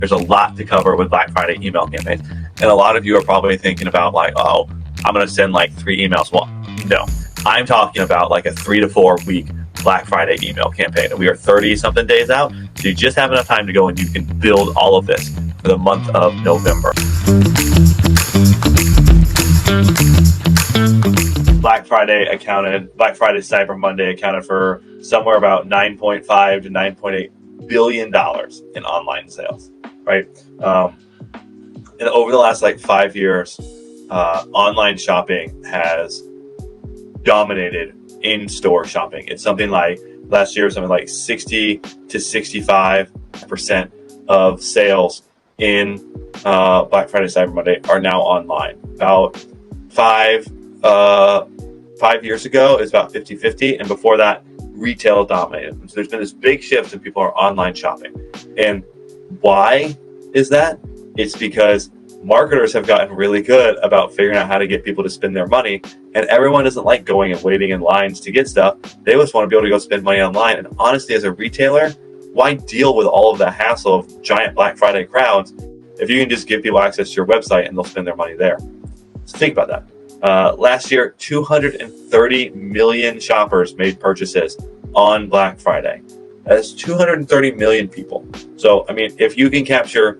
There's a lot to cover with Black Friday email campaigns. And a lot of you are probably thinking about like, oh, I'm going to send like 3 emails. Well, no, I'm talking about like a 3 to 4 week Black Friday email campaign. And we are 30 something days out. So you just have enough time to go and you can build all of this for the month of November. Black Friday Cyber Monday accounted for somewhere about $9.5 to $9.8 billion in online sales, right? And over the last like 5 years, online shopping has dominated in-store shopping. It's something like last year, something like 60 to 65% of sales in Black Friday Cyber Monday are now online. About 5 years ago, it's about 50-50, and before that, retail dominated. So there's been this big shift and people are online shopping. And why is that? It's because marketers have gotten really good about figuring out how to get people to spend their money, and everyone doesn't like going and waiting in lines to get stuff. They just want to be able to go spend money online. And honestly, as a retailer, why deal with all of the hassle of giant Black Friday crowds if you can just give people access to your website and they'll spend their money there? So think about that. Last year, 230 million shoppers made purchases on Black Friday. That's 230 million people. So, I mean, if you can capture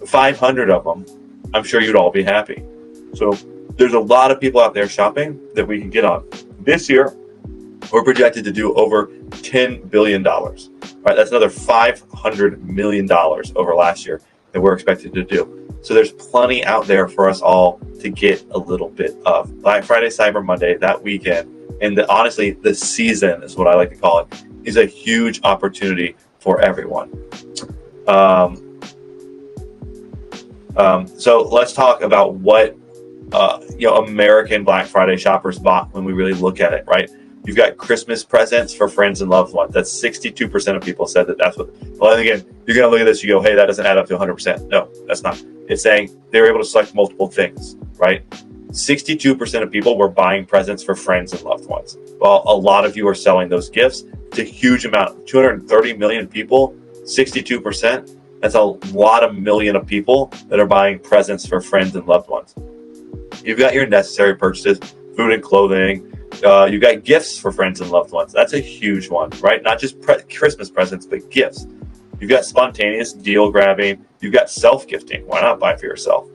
500 of them, I'm sure you'd all be happy. So there's a lot of people out there shopping that we can get on. This year, we're projected to do over $10 billion. Right? That's another $500 million over last year that we're expected to do. So there's plenty out there for us all to get a little bit of. Black Friday, Cyber Monday, that weekend, and honestly, the season is what I like to call it, is a huge opportunity for everyone. So let's talk about what American Black Friday shoppers bought when we really look at it, right? You've got Christmas presents for friends and loved ones. That's 62% of people said that's what. Well, and again, you're going to look at this, you go, hey, that doesn't add up to 100%. No, that's not. It's saying they were able to select multiple things, right? 62% of people were buying presents for friends and loved ones. Well, a lot of you are selling those gifts. It's a huge amount. 230 million people, 62%. That's a lot of million of people that are buying presents for friends and loved ones. You've got your necessary purchases, food and clothing. You've got gifts for friends and loved ones. That's a huge one, right? Not just Christmas presents, but gifts. You've got spontaneous deal grabbing. You've got self-gifting. Why not buy for yourself?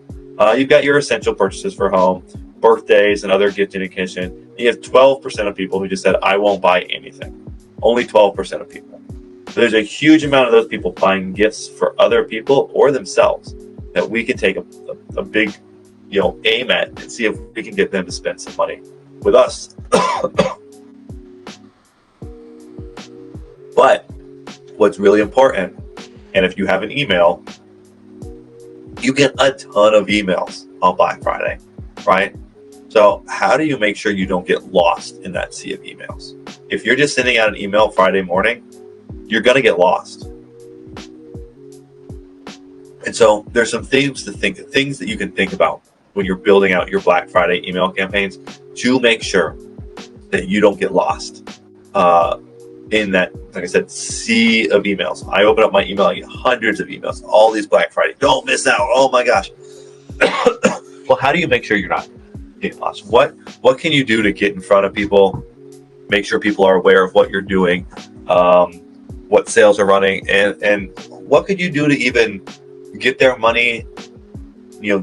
You've got your essential purchases for home, birthdays, and other gifting occasion. You have 12% of people who just said, I won't buy anything. Only 12% of people. So there's a huge amount of those people buying gifts for other people or themselves that we can take a big, aim at and see if we can get them to spend some money with us. But what's really important, and if you have an email, you get a ton of emails on Black Friday, right? So how do you make sure you don't get lost in that sea of emails? If you're just sending out an email Friday morning, you're going to get lost. And so there's some things that you can think about when you're building out your Black Friday email campaigns to make sure that you don't get lost in that, like I said, sea of emails. I open up my email, I get hundreds of emails, all these Black Friday. Don't miss out. Oh my gosh. Well, how do you make sure you're not getting lost? What can you do to get in front of people, make sure people are aware of what you're doing, what sales are running, and what could you do to even get their money,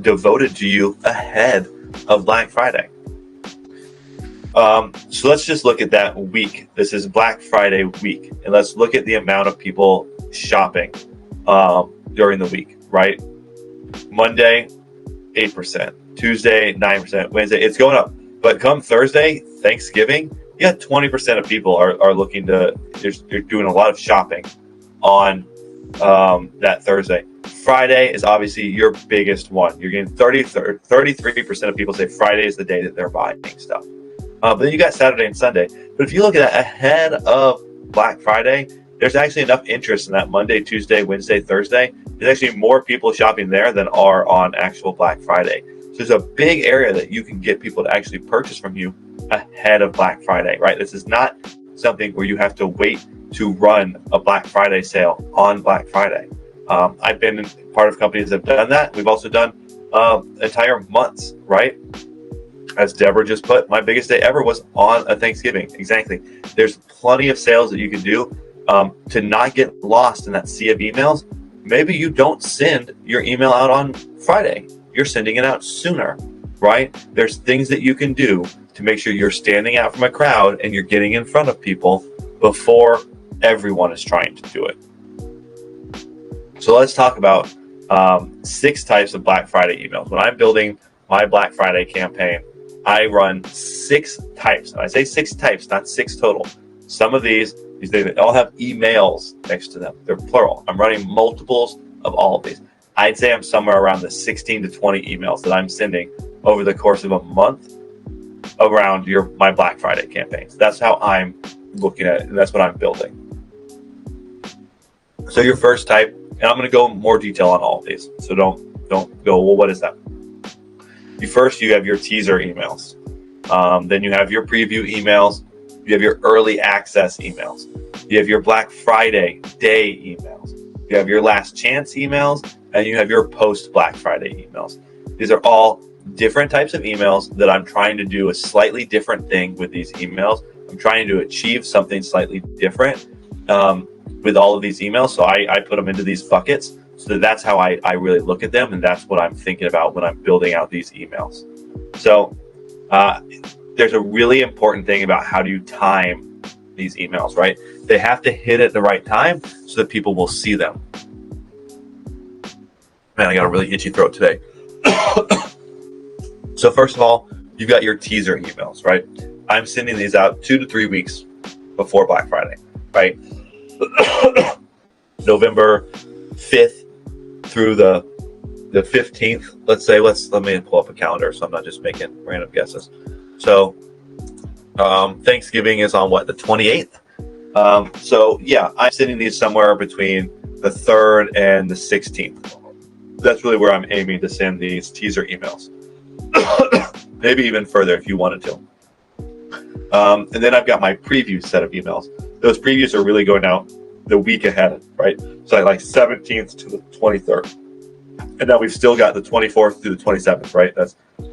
devoted to you ahead of Black Friday? So let's just look at that week. This is Black Friday week, and let's look at the amount of people shopping during the week, right? Monday, 8%. Tuesday, 9%. Wednesday, it's going up. But come Thursday, Thanksgiving, you got 20% of people are looking to, you're doing a lot of shopping on that Thursday. Friday is obviously your biggest one. You're getting 33% of people say Friday is the day that they're buying stuff. But then you got Saturday and Sunday. But if you look at that ahead of Black Friday, there's actually enough interest in that Monday, Tuesday, Wednesday, Thursday. There's actually more people shopping there than are on actual Black Friday. So there's a big area that you can get people to actually purchase from you ahead of Black Friday, right? This is not something where you have to wait to run a Black Friday sale on Black Friday. I've been part of companies that have done that. We've also done entire months, right? As Deborah just put, my biggest day ever was on a Thanksgiving. Exactly. There's plenty of sales that you can do to not get lost in that sea of emails. Maybe you don't send your email out on Friday. You're sending it out sooner, right? There's things that you can do to make sure you're standing out from a crowd and you're getting in front of people before everyone is trying to do it. So let's talk about 6 types of Black Friday emails. When I'm building my Black Friday campaign, I run 6 types. And I say 6 types, not 6 total. Some of these they all have emails next to them. They're plural. I'm running multiples of all of these. I'd say I'm somewhere around the 16 to 20 emails that I'm sending over the course of a month around my Black Friday campaigns. That's how I'm looking at it, and that's what I'm building. So your first type, and I'm going to go in more detail on all of these. So don't go, well, what is that? You have your teaser emails. Then you have your preview emails. You have your early access emails. You have your Black Friday day emails. You have your last chance emails, and you have your post Black Friday emails. These are all different types of emails that I'm trying to do a slightly different thing with these emails. I'm trying to achieve something slightly different with all of these emails. So I put them into these buckets. So that's how I really look at them. And that's what I'm thinking about when I'm building out these emails. So there's a really important thing about how do you time these emails, right? They have to hit at the right time so that people will see them. Man, I got a really itchy throat today. So first of all, you've got your teaser emails, right? I'm sending these out 2 to 3 weeks before Black Friday, right? November 5th through the 15th, let's say. Let me pull up a calendar so I'm not just making random guesses. So Thanksgiving is on the 28th. So yeah, I'm sending these somewhere between the 3rd and the 16th. That's really where I'm aiming to send these teaser emails. Maybe even further if you wanted to. And then I've got my preview set of emails. Those previews are really going out the week ahead, right? So like 17th to the 23rd. And now we've still got the 24th through the 27th, right?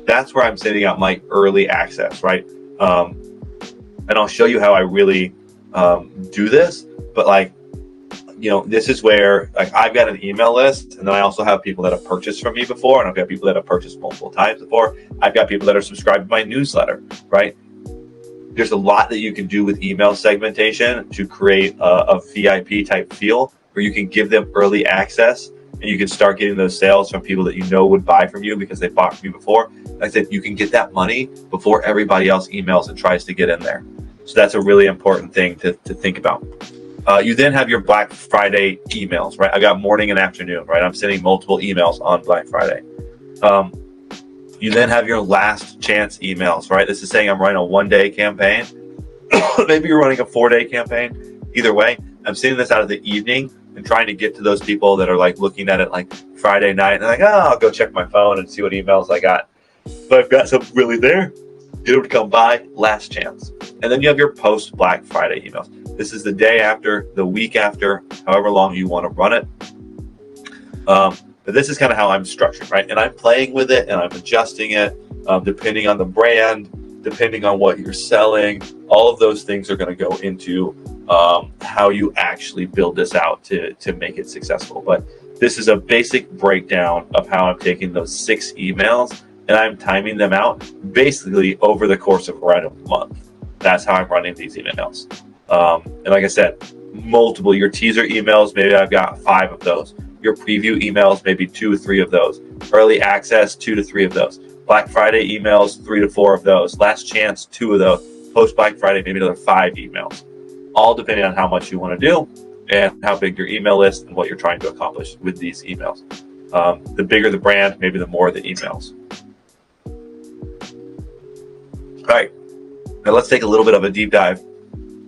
That's where I'm sending out my early access, right? And I'll show you how I really do this. But this is where I've got an email list, and then I also have people that have purchased from me before, and I've got people that have purchased multiple times before. I've got people that are subscribed to my newsletter, right? There's a lot that you can do with email segmentation to create a VIP type feel where you can give them early access and you can start getting those sales from people that you know would buy from you because they bought from you before. Like I said, you can get that money before everybody else emails and tries to get in there. So that's a really important thing to think about. You then have your Black Friday emails, right? I got morning and afternoon, right? I'm sending multiple emails on Black Friday. You then have your last chance emails, right? This is saying I'm running a 1-day campaign. Maybe you're running a 4-day campaign. Either way, I'm sending this out of the evening and trying to get to those people that are looking at it Friday night and they're I'll go check my phone and see what emails I got. But I've got something really there. Get them to come by, last chance. And then you have your post Black Friday emails. This is the day after, the week after, however long you want to run it. But this is kind of how I'm structured, right? And I'm playing with it and I'm adjusting it depending on the brand, depending on what you're selling. All of those things are going to go into how you actually build this out to make it successful. But this is a basic breakdown of how I'm taking those 6 emails and I'm timing them out basically over the course of around a month. That's how I'm running these emails. And like I said, your teaser emails, maybe I've got 5 of those. Your preview emails, maybe 2 or 3 of those. Early access, 2 to 3 of those. Black Friday emails, 3 to 4 of those. Last chance, 2 of those. Post Black Friday, maybe another 5 emails. All depending on how much you want to do and how big your email is and what you're trying to accomplish with these emails. The bigger the brand, maybe the more the emails. All right, now let's take a little bit of a deep dive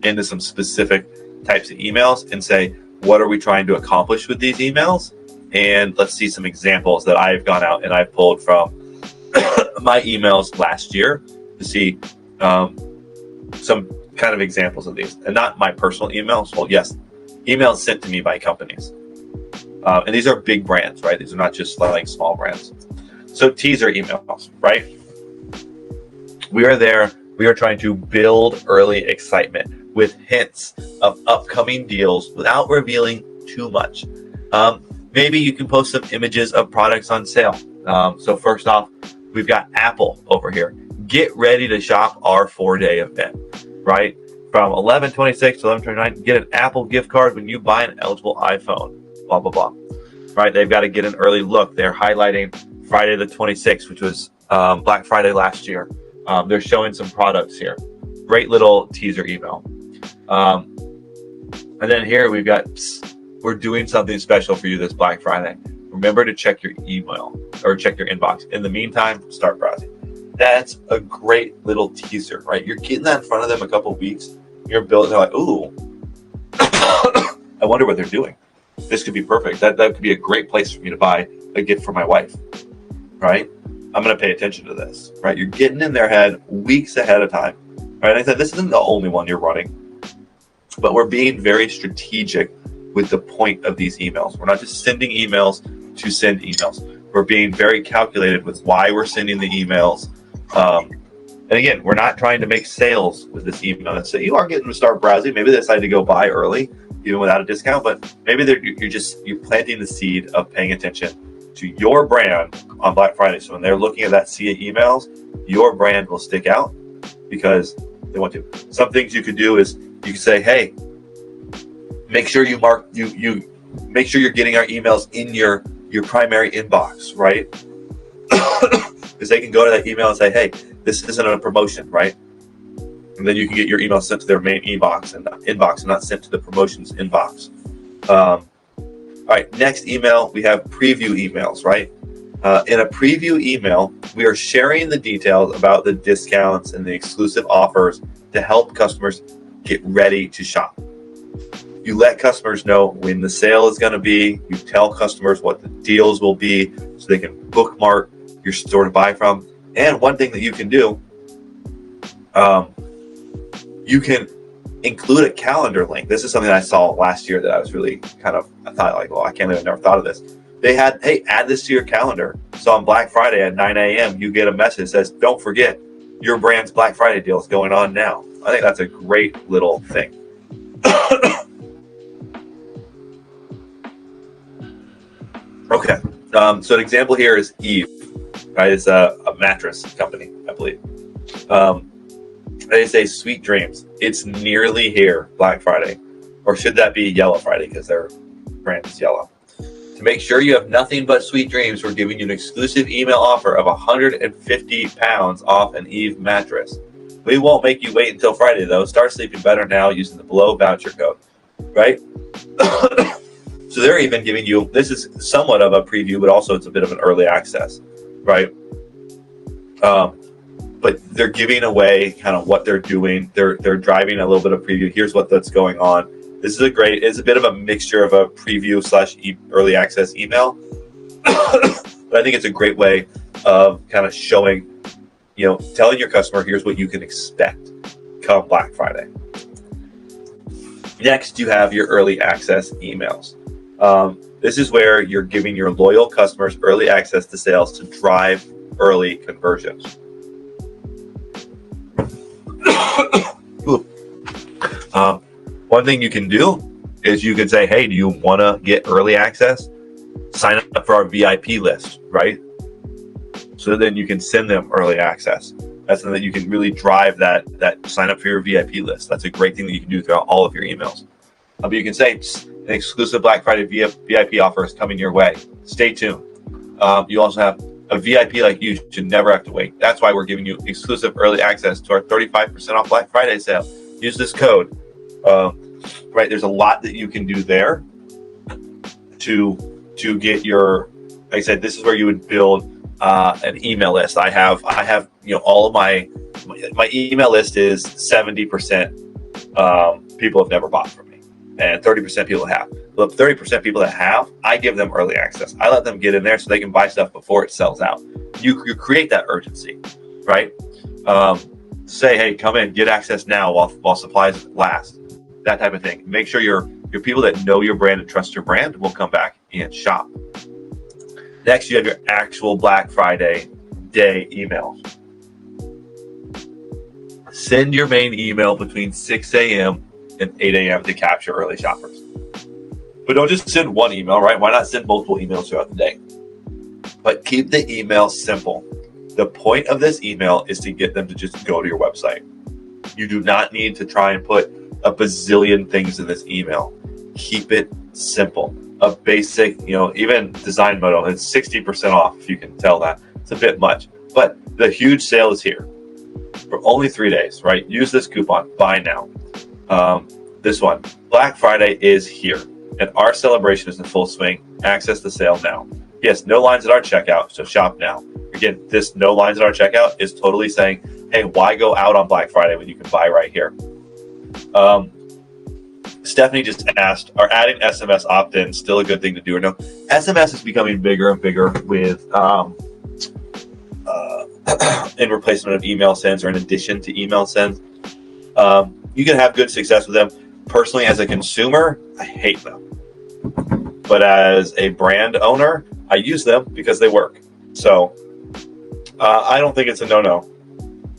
into some specific types of emails and say, what are we trying to accomplish with these emails? And let's see some examples that I've gone out and I've pulled from my emails last year to see some kind of examples of these. And not my personal emails. Well, yes, emails sent to me by companies. And these are big brands, right? These are not just like small brands. So teaser emails, right? We are there. We are trying to build early excitement with hints of upcoming deals without revealing too much. Maybe you can post some images of products on sale. So first off, we've got Apple over here. Get ready to shop our 4-day event, right? From 11/26 to 11/29, get an Apple gift card when you buy an eligible iPhone, blah, blah, blah, right? They've got to get an early look. They're highlighting Friday the 26th, which was Black Friday last year. They're showing some products here. Great little teaser email. And then here we've got, we're doing something special for you this Black Friday. Remember to check your email or check your inbox. In the meantime, start browsing. That's a great little teaser, right? You're getting that in front of them a couple weeks. You're building, they're like, ooh, I wonder what they're doing. This could be perfect. That could be a great place for me to buy a gift for my wife, right? I'm going to pay attention to this, right? You're getting in their head weeks ahead of time, right? I said, this isn't the only one you're running, but we're being very strategic with the point of these emails. We're not just sending emails to send emails. We're being very calculated with why we're sending the emails. And again, we're not trying to make sales with this email. So you are getting to start browsing. Maybe they decided to go buy early, even without a discount, but maybe you're planting the seed of paying attention to your brand on Black Friday. So when they're looking at that sea of emails, your brand will stick out because they want to. Some things you could do is you can say, hey, make sure you make sure you're getting our emails in your primary inbox, right? Because they can go to that email and say, hey, this isn't a promotion, right? And then you can get your email sent to their main inbox and not sent to the promotions inbox. All right, next email, we have preview emails, right? In a preview email, we are sharing the details about the discounts and the exclusive offers to help customers get ready to shop. You let customers know when the sale is going to be. You tell customers what the deals will be so they can bookmark your store to buy from. And one thing that you can do, you can include a calendar link. This is something I saw last year that I was really I thought like, well, I can't have never thought of this. They had, hey, add this to your calendar. So on Black Friday at 9 a.m., you get a message that says, don't forget, your brand's Black Friday deal is going on now. I think that's a great little thing. Okay, so an example here is Eve, right? It's a mattress company, I believe. They say sweet dreams. It's nearly here, Black Friday. Or should that be Yellow Friday because their brand is yellow. To make sure you have nothing but sweet dreams, we're giving you an exclusive email offer of 150 pounds off an Eve mattress. We won't make you wait until Friday, though. Start sleeping better now using the below voucher code, right? So they're even giving you, this is somewhat of a preview, but also it's a bit of an early access, right? But they're giving away kind of what they're doing. They're driving a little bit of preview. Here's that's going on. This is it's a bit of a mixture of a preview / early access email. But I think it's a great way of kind of showing, telling your customer, here's what you can expect come Black Friday. Next, you have your early access emails. This is where you're giving your loyal customers early access to sales to drive early conversions. One thing you can do is you can say, hey, do you want to get early access? Sign up for our VIP list, right? So then you can send them early access. That's something that you can really drive that sign up for your VIP list. That's a great thing that you can do throughout all of your emails. But you can say an exclusive Black Friday VIP offer is coming your way. Stay tuned. You also have a VIP like you should never have to wait. That's why we're giving you exclusive early access to our 35% off Black Friday sale. Use this code. Right, there's a lot that you can do there to get your, like I said, this is where you would build an email list. I have all of my email list is 70% people have never bought from me, and 30% people have. The 30% people that have, I give them early access. I let them get in there so they can buy stuff before it sells out. You create that urgency, right? Say, hey, come in, get access now while supplies last. That type of thing. Make sure your people that know your brand and trust your brand will come back and shop. Next, you have your actual Black Friday day email. Send your main email between 6 a.m. and 8 a.m. to capture early shoppers. But don't just send one email, right? Why not send multiple emails throughout the day? But keep the email simple. The point of this email is to get them to just go to your website. You do not need to try and put a bazillion things in this email. Keep it simple. A basic, even design mode, it's 60% off if you can tell that. It's a bit much. But the huge sale is here for only 3 days, right? Use this coupon, buy now. This one, Black Friday is here and our celebration is in full swing. Access the sale now. Yes, no lines at our checkout, so shop now. Again, this no lines at our checkout is totally saying, hey, why go out on Black Friday when you can buy right here? Stephanie just asked, are adding SMS opt-in still a good thing to do or no? SMS is becoming bigger and bigger with in replacement of email sends or in addition to email sends. You can have good success with them. Personally, as a consumer, I hate them. But as a brand owner, I use them because they work. So I don't think it's a no-no.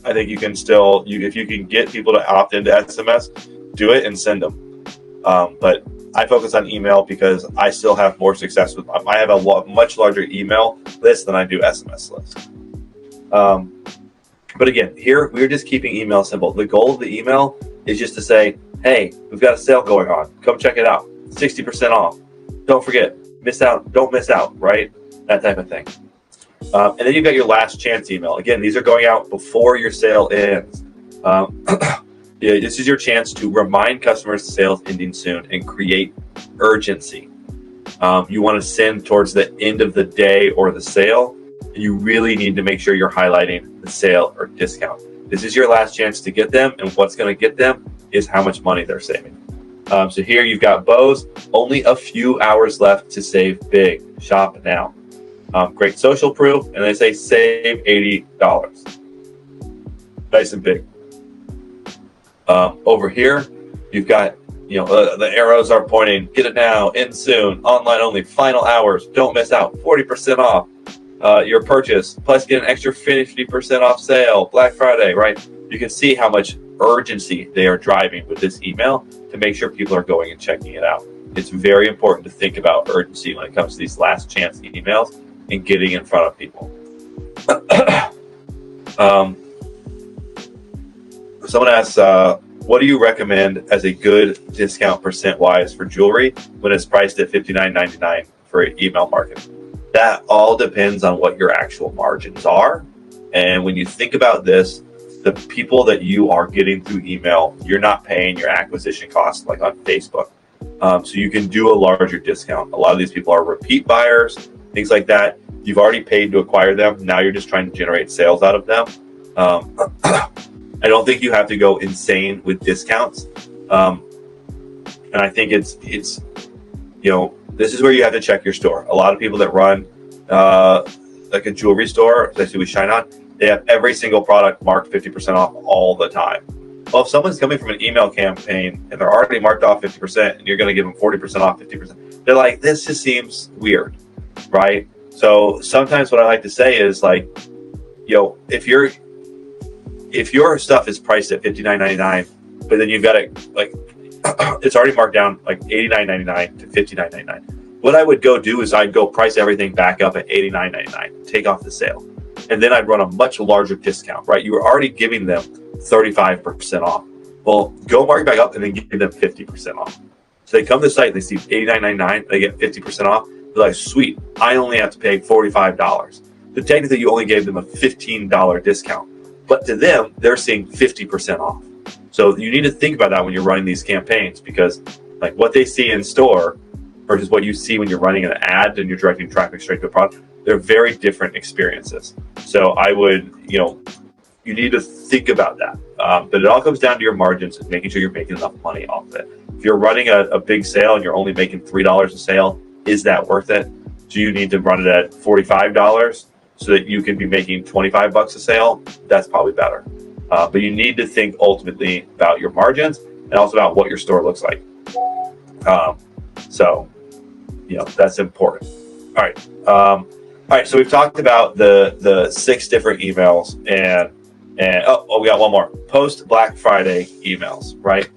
I think you can still, if you can get people to opt into SMS, do it and send them. But I focus on email because I still have more success with, I have a much larger email list than I do SMS list. But again, here we're just keeping email simple. The goal of the email is just to say, hey, we've got a sale going on. Come check it out. 60% off. Don't forget, don't miss out, right? That type of thing. And then you've got your last chance email. Again, these are going out before your sale ends. This is your chance to remind customers the sale is ending soon and create urgency. You want to send towards the end of the day or the sale. And you really need to make sure you're highlighting the sale or discount. This is your last chance to get them, and what's going to get them is how much money they're saving. So here you've got Bose, only a few hours left to save big. Shop now. Great social proof, and they say save $80. Nice and big. Over here, you've got, the arrows are pointing, get it now, end soon, online only, final hours, don't miss out, 40% off your purchase, plus get an extra 50% off sale, Black Friday, right? You can see how much urgency they are driving with this email to make sure people are going and checking it out. It's very important to think about urgency when it comes to these last chance emails and getting in front of people. Someone asks, what do you recommend as a good discount percent-wise for jewelry when it's priced at $59.99 for email marketing? That all depends on what your actual margins are. And when you think about this, the people that you are getting through email, you're not paying your acquisition costs like on Facebook. So you can do a larger discount. A lot of these people are repeat buyers, things like that. You've already paid to acquire them. Now you're just trying to generate sales out of them. I don't think you have to go insane with discounts. And I think it's this is where you have to check your store. A lot of people that run like a jewelry store, especially with ShineOn, they have every single product marked 50% off all the time. Well, if someone's coming from an email campaign and they're already marked off 50% and you're going to give them 40% off 50%, they're like, this just seems weird, right? So sometimes what I like to say is like, if your stuff is priced at $59.99, but then you've got it like it's already marked down like $89.99 to $59.99. What I would go do is I'd go price everything back up at $89.99, take off the sale. And then I'd run a much larger discount, right? You were already giving them 35% off. Well, go mark it back up and then give them 50% off. So they come to the site, they see $89.99, they get 50% off. They're like, sweet, I only have to pay $45. So technically you only gave them a $15 discount. But to them, they're seeing 50% off. So you need to think about that when you're running these campaigns, because like what they see in store versus what you see when you're running an ad and you're directing traffic straight to a product, they're very different experiences. So I would, you need to think about that. But it all comes down to your margins and making sure you're making enough money off of it. If you're running a big sale and you're only making $3 a sale, is that worth it? Do you need to run it at $45 so that you can be making $25 a sale? That's probably better. But you need to think ultimately about your margins and also about what your store looks like. that's important. All right. All right. So we've talked about the 6 different emails, and we got one more. Post Black Friday emails, right?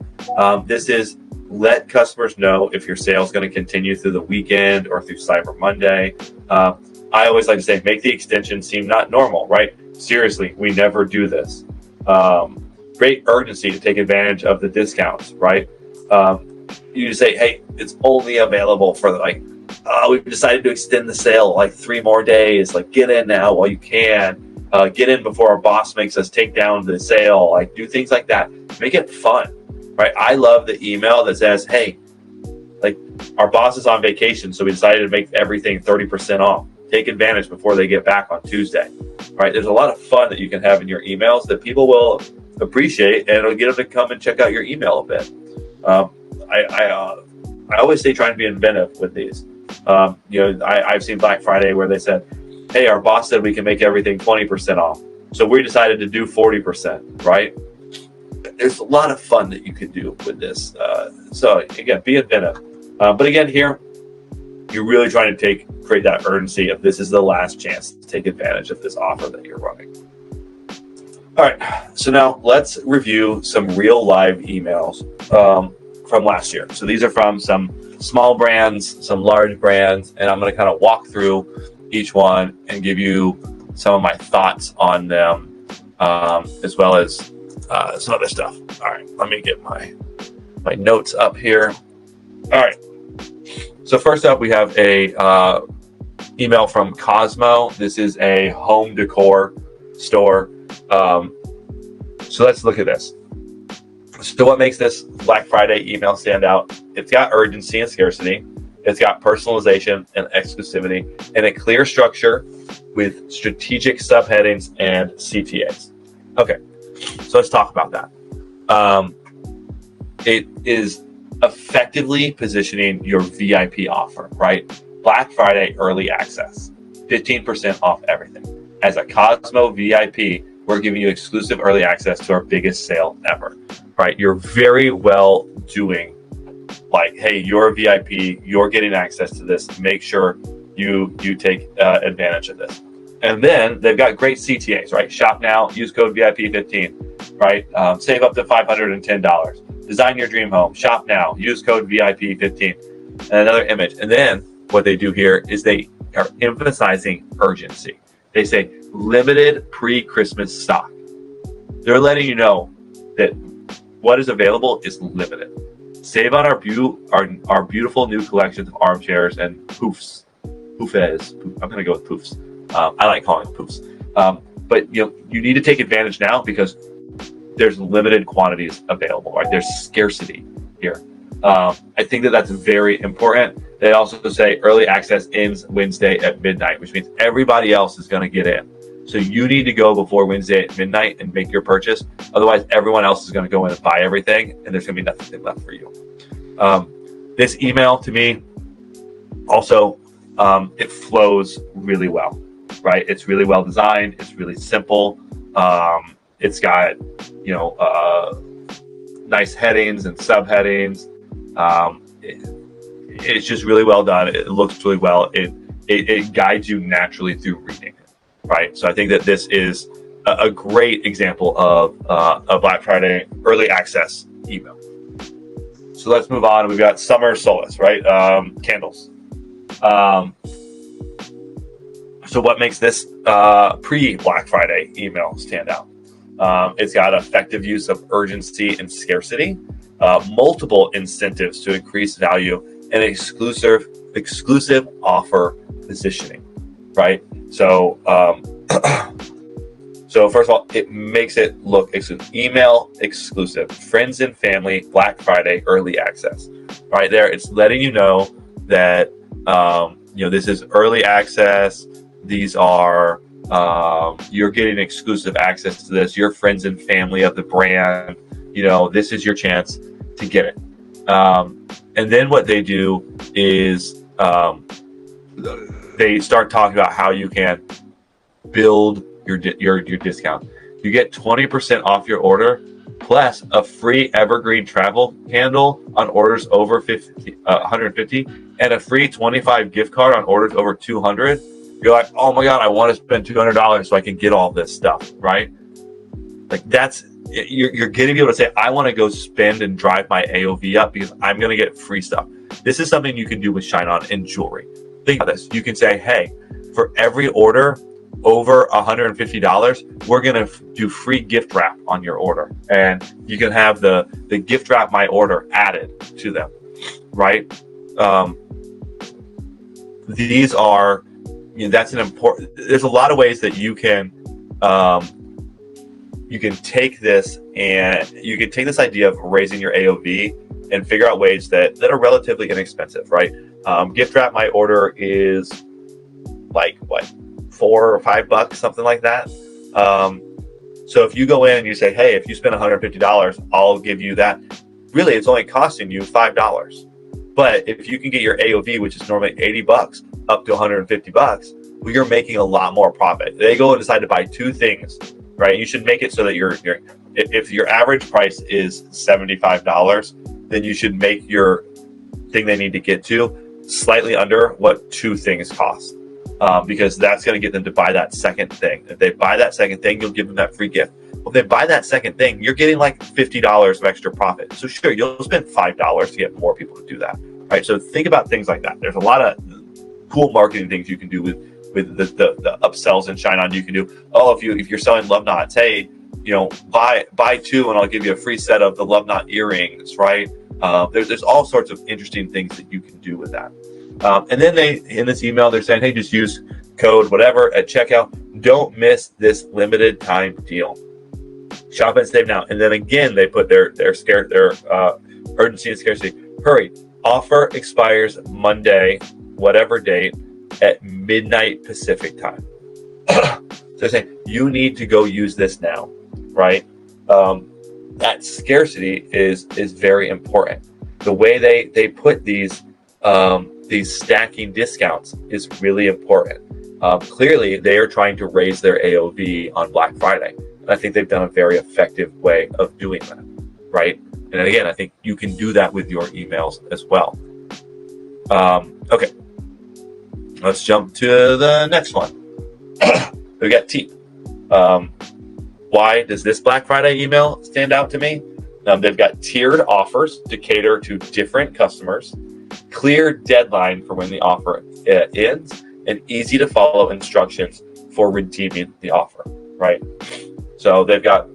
This is let customers know if your sale is going to continue through the weekend or through Cyber Monday. I always like to say, make the extension seem not normal, right? Seriously, we never do this. Great urgency to take advantage of the discounts, right? You just say, hey, it's only available for we've decided to extend the sale 3 more days. Get in now while you can. Get in before our boss makes us take down the sale. Do things like that. Make it fun, right? I love the email that says, hey, our boss is on vacation, so we decided to make everything 30% off. Take advantage before they get back on Tuesday, right? There's a lot of fun that you can have in your emails that people will appreciate, and it'll get them to come and check out your email a bit. I always say trying to be inventive with these. I've seen Black Friday where they said, hey, our boss said we can make everything 20% off. So we decided to do 40%, right? There's a lot of fun that you can do with this. So again, be inventive. But again, here, you're really trying to create that urgency of this is the last chance to take advantage of this offer that you're running. All right, so now let's review some real live emails from last year. So these are from some small brands, some large brands, and I'm going to kind of walk through each one and give you some of my thoughts on them, as well as some other stuff. All right, let me get my notes up here. All right, so first up we have a email from Cosmo. This is a home decor store. So let's look at this. So what makes this Black Friday email stand out? It's got urgency and scarcity. It's got personalization and exclusivity, and a clear structure with strategic subheadings and CTAs. Okay, so let's talk about that. It is effectively positioning your VIP offer, right? Black Friday early access, 15% off everything. As a Cosmo VIP, we're giving you exclusive early access to our biggest sale ever, right? You're very well doing, hey, you're a VIP, you're getting access to this. Make sure you take advantage of this. And then they've got great CTAs, right? Shop now, use code VIP15, right? Save up to $510. Design your dream home. Shop now, use code VIP15. And another image. And then what they do here is they are emphasizing urgency. They say limited pre-Christmas stock. They're letting you know that what is available is limited. Save on our beautiful new collections of armchairs and poofs. Poofes. I'm going to go with poofs. I like calling them poofs. But you need to take advantage now because there's limited quantities available. Right? There's scarcity here. I think that's very important. They also say early access ends Wednesday at midnight, which means everybody else is going to get in. So you need to go before Wednesday at midnight and make your purchase. Otherwise, everyone else is going to go in and buy everything, and there's going to be nothing left for you. This email, to me, also, it flows really well, right? It's really well designed. It's really simple. It's got, nice headings and subheadings. It's just really well done. It looks really well. It guides you naturally through reading it, right? So I think that this is a great example of a Black Friday early access email. So let's move on. We've got Summer Solace, right? Candles. So what makes this pre-Black Friday email stand out? It's got effective use of urgency and scarcity, multiple incentives to increase value, and exclusive offer positioning, right? So, so first of all, it makes it look email exclusive, friends and family, Black Friday early access. Right there, it's letting you know that this is early access. These are you're getting exclusive access to this. Your friends and family of the brand. This is your chance to get it. And then what they do is they start talking about how you can build your discount. You get 20% off your order plus a free evergreen travel candle on orders over 150, and a free 25 gift card on orders over 200, you're like, oh my God, I want to spend $200 so I can get all this stuff, right? Like you're going to be able to say, I want to go spend and drive my AOV up because I'm going to get free stuff. This is something you can do with ShineOn in jewelry. Think about this. You can say, hey, for every order over $150, we're going to do free gift wrap on your order. And you can have the gift wrap my order added to them, right? These are, that's an important, there's a lot of ways that you can take this, and you can take this idea of raising your AOV and figure out ways that are relatively inexpensive, right? Gift wrap my order is like what, $4 or $5, something like that. So if you go in and you say, hey, if you spend $150, I'll give you that. Really, it's only costing you $5. But if you can get your AOV, which is normally $80, up to $150, well, you're making a lot more profit. They go and decide to buy two things, right? You should make it so that if your average price is $75, then you should make your thing they need to get to slightly under what two things cost. Because that's going to get them to buy that second thing. If they buy that second thing, you'll give them that free gift. Well, if they buy that second thing, you're getting like $50 of extra profit. So sure, you'll spend $5 to get more people to do that, right? So think about things like that. There's a lot of cool marketing things you can do with the upsells in ShineOn. You can do, if you're selling love knots, hey, buy two and I'll give you a free set of the love knot earrings, right? There's all sorts of interesting things that you can do with that. And then in this email, they're saying, hey, just use code whatever at checkout. Don't miss this limited time deal. Shop and save now. And then again, they put their urgency and scarcity. Hurry. Offer expires Monday, whatever date, at midnight Pacific time. So they're saying you need to go use this now, right? That scarcity is very important. The way they put these stacking discounts is really important. Clearly, they are trying to raise their AOV on Black Friday. And I think they've done a very effective way of doing that, right? And again, I think you can do that with your emails as well. Okay, let's jump to the next one. We got Teep. Why does this Black Friday email stand out to me? They've got tiered offers to cater to different customers, clear deadline for when the offer ends, and easy to follow instructions for redeeming the offer, right? So they've got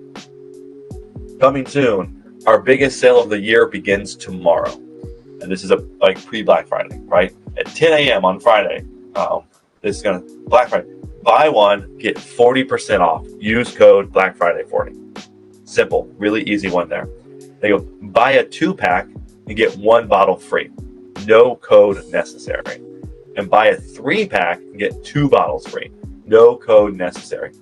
coming soon. Our biggest sale of the year begins tomorrow. And this is like pre-Black Friday, right? At 10 a.m. on Friday, this is going to Black Friday. Buy one, get 40% off. Use code Black Friday 40. Simple, really easy one there. They go buy a 2-pack and get 1 bottle free. No code necessary. And buy a 3-pack and get 2 bottles free. No code necessary.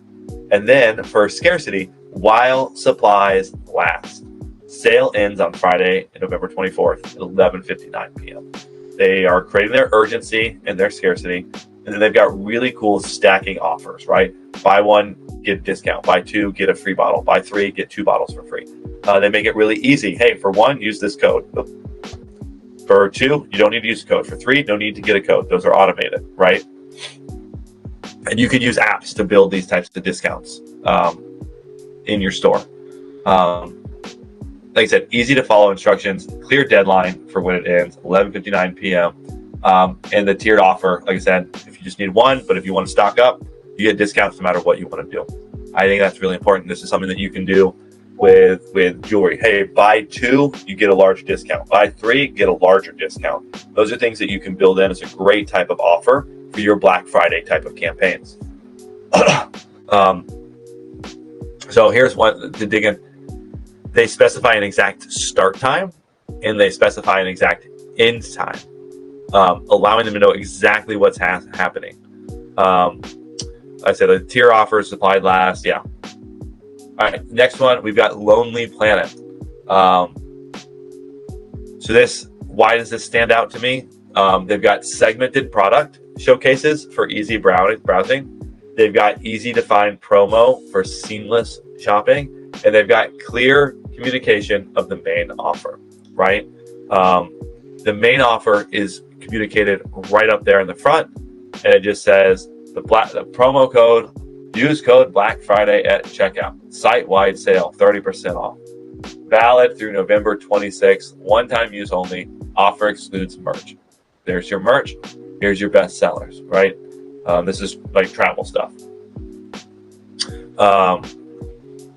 And then for scarcity, while supplies last. Sale ends on Friday, November 24th at 11:59 p.m. They are creating their urgency and their scarcity. And then they've got really cool stacking offers, right? Buy one, get a discount. Buy two, get a free bottle. Buy 3, get 2 bottles for free. They make it really easy. Hey, for 1, use this code. For 2, you don't need to use a code. For 3, no need to get a code. Those are automated, right? And you can use apps to build these types of discounts in your store. Like I said, easy to follow instructions, clear deadline for when it ends, 11:59 p.m. And the tiered offer, like I said, if you just need one, but if you want to stock up, you get discounts no matter what you want to do. I think that's really important. This is something that you can do with jewelry. Hey, buy 2, you get a large discount. Buy 3, get a larger discount. Those are things that you can build in as a great type of offer for your Black Friday type of campaigns. So here's one to dig in. They specify an exact start time and they specify an exact end time, allowing them to know exactly what's happening. I said the tier offers supplied last. Yeah. All right. Next one, we've got Lonely Planet. Why does this stand out to me? They've got segmented product showcases for easy browsing. They've got easy to find promo for seamless shopping. And they've got clear communication of the main offer, right? The main offer is communicated right up there in the front, and it just says the promo code, use code Black Friday at checkout, site-wide sale, 30% off, valid through November 26th, one-time use only, offer excludes merch. There's your merch. Here's your best sellers, right? This is like travel stuff.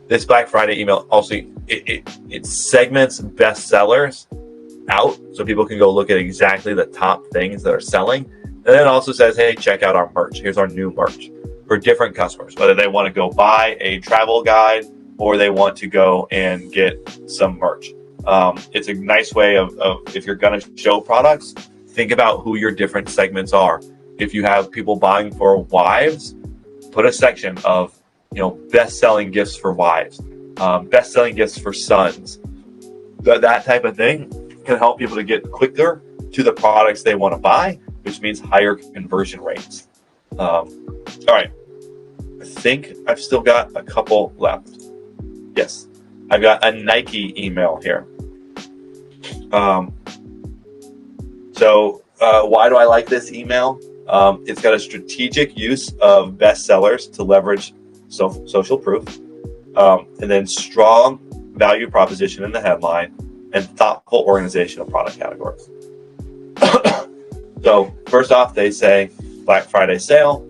This Black Friday email also, it segments best sellers out so people can go look at exactly the top things that are selling. And then it also says, hey, check out our merch. Here's our new merch for different customers, whether they want to go buy a travel guide or they want to go and get some merch. It's a nice way of if you're going to show products, think about who your different segments are. If you have people buying for wives, put a section of, best-selling gifts for wives, best-selling gifts for sons. That type of thing can help people to get quicker to the products they want to buy, which means higher conversion rates. All right. I think I've still got a couple left. Yes. I've got a Nike email here. So why do I like this email? It's got a strategic use of bestsellers to leverage social proof, and then strong value proposition in the headline, and thoughtful organization of product categories. So first off, they say Black Friday sale,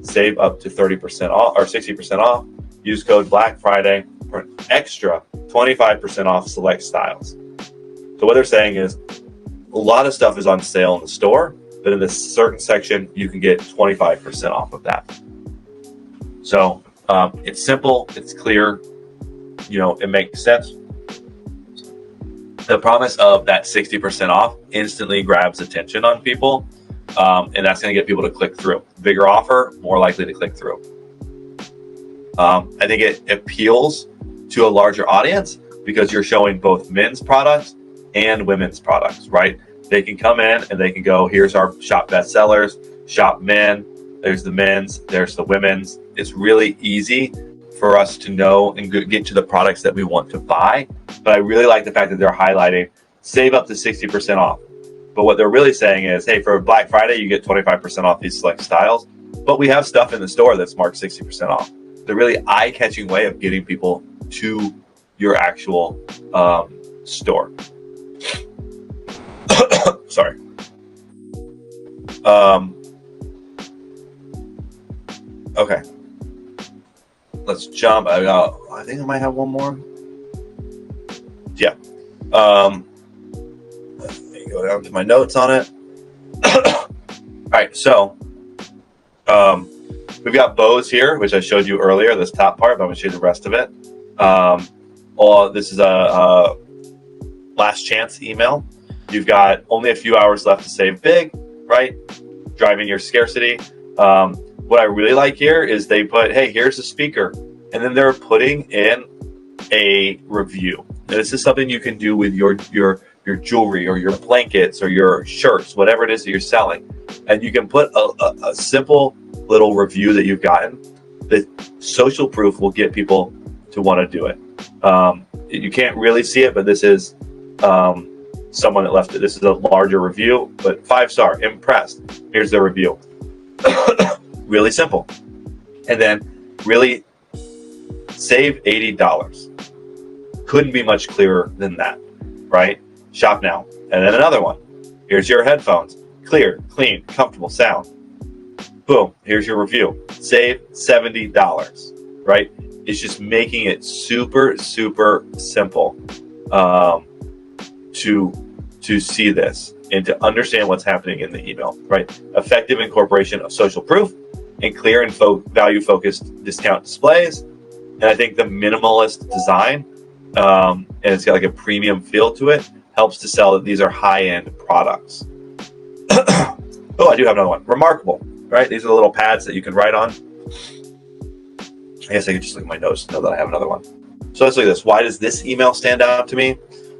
save up to 30% off or 60% off. Use code Black Friday for an extra 25% off select styles. So what they're saying is a lot of stuff is on sale in the store, but in this certain section, you can get 25% off of that. So it's simple, it's clear, it makes sense. The promise of that 60% off instantly grabs attention on people, and that's going to get people to click through. Bigger offer, more likely to click through. I think it appeals to a larger audience because you're showing both men's products and women's products, right? They can come in and they can go, here's our shop bestsellers, shop men, there's the men's, there's the women's. It's really easy for us to know and get to the products that we want to buy. But I really like the fact that they're highlighting save up to 60% off. But what they're really saying is, hey, for Black Friday, you get 25% off these select styles, but we have stuff in the store that's marked 60% off. The really eye-catching way of getting people to your actual store. Sorry. Okay. Let's jump. I think I might have one more. Yeah. Let me go down to my notes on it. All right. So, we've got bows here, which I showed you earlier, this top part, but I'm going to show you the rest of it. This is a last chance email. You've got only a few hours left to save big, right? Driving your scarcity. What I really like here is they put, hey, here's a speaker. And then they're putting in a review. Now, this is something you can do with your jewelry or your blankets or your shirts, whatever it is that you're selling. And you can put a simple little review that you've gotten. The social proof will get people to want to do it. You can't really see it, but this is someone that left it. This is a larger review, but 5-star, impressed. Here's the review. Really simple. And then really save $80. Couldn't be much clearer than that, right? Shop now. And then another one. Here's your headphones. Clear, clean, comfortable sound. Boom. Here's your review. Save $70, right? It's just making it super, super simple to see this and to understand what's happening in the email, right? Effective incorporation of social proof and clear and value-focused discount displays. And I think the minimalist design, and it's got like a premium feel to it, helps to sell that these are high-end products. Oh, I do have another one. Remarkable, right? These are the little pads that you can write on. I guess I could just look at my notes to know that I have another one. So let's look at this. Why does this email stand out to me?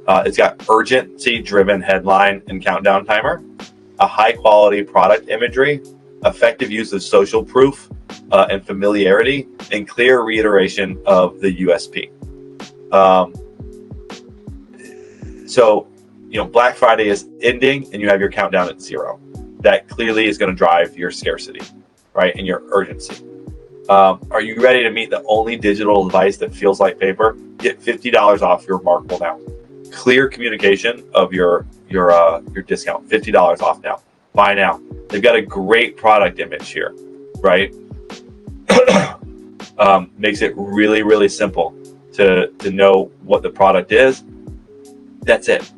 It's got urgency-driven headline and countdown timer, a high-quality product imagery, effective use of social proof and familiarity, and clear reiteration of the USP. So, Black Friday is ending and you have your countdown at 0. That clearly is going to drive your scarcity, right? And your urgency. Are you ready to meet the only digital device that feels like paper? Get $50 off your Remarkable now. Clear communication of your discount. $50 off now. Buy now. They've got a great product image here, right? Makes it really, really simple to know what the product is. That's it.